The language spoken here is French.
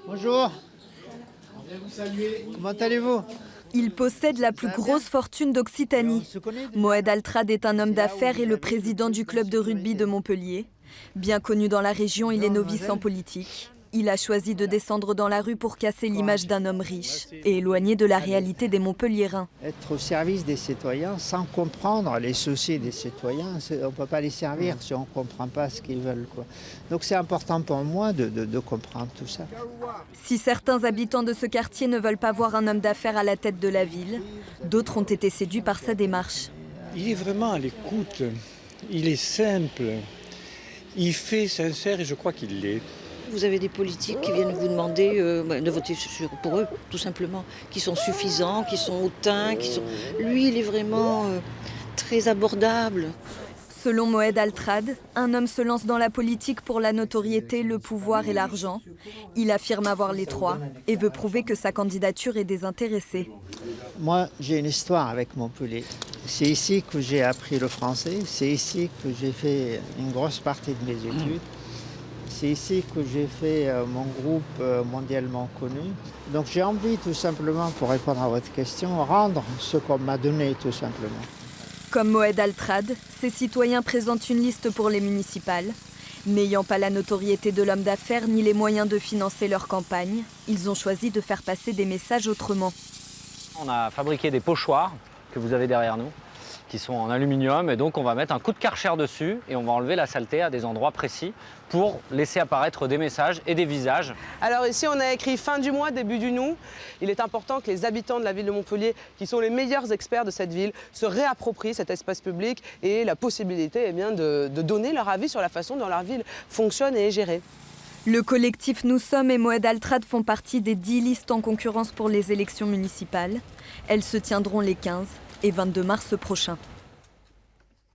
Bonjour. On vient vous saluer. Comment allez-vous? Il possède la plus grosse fortune d'Occitanie. Moed Altrad est un homme d'affaires et le président du club de rugby de Montpellier. Bien connu dans la région, il est novice en politique. Il a choisi de descendre dans la rue pour casser l'image d'un homme riche et éloigné de la réalité des Montpelliérains. Être au service des citoyens sans comprendre les soucis des citoyens, on ne peut pas les servir si on ne comprend pas ce qu'ils veulent, quoi. Donc c'est important pour moi de comprendre tout ça. Si certains habitants de ce quartier ne veulent pas voir un homme d'affaires à la tête de la ville, d'autres ont été séduits par sa démarche. Il est vraiment à l'écoute, il est simple, il fait sincère et je crois qu'il l'est. Vous avez des politiques qui viennent vous demander de voter pour eux, tout simplement, qui sont suffisants, qui sont hautains, Lui, il est vraiment très abordable. Selon Moed Altrad, un homme se lance dans la politique pour la notoriété, le pouvoir et l'argent. Il affirme avoir les trois et veut prouver que sa candidature est désintéressée. Moi, j'ai une histoire avec Montpellier. C'est ici que j'ai appris le français, c'est ici que j'ai fait une grosse partie de mes études. C'est ici que j'ai fait mon groupe mondialement connu. Donc j'ai envie tout simplement, pour répondre à votre question, rendre ce qu'on m'a donné tout simplement. Comme Moed Altrad, ces citoyens présentent une liste pour les municipales. N'ayant pas la notoriété de l'homme d'affaires ni les moyens de financer leur campagne, ils ont choisi de faire passer des messages autrement. On a fabriqué des pochoirs que vous avez derrière nous, qui sont en aluminium, et donc on va mettre un coup de Karcher dessus et on va enlever la saleté à des endroits précis pour laisser apparaître des messages et des visages. Alors ici on a écrit fin du mois, début du nous. Il est important que les habitants de la ville de Montpellier, qui sont les meilleurs experts de cette ville, se réapproprient cet espace public et la possibilité de donner leur avis sur la façon dont leur ville fonctionne et est gérée. Le collectif Nous Sommes et Moed Altrad font partie des 10 listes en concurrence pour les élections municipales. Elles se tiendront les 15 et 22 mars prochains.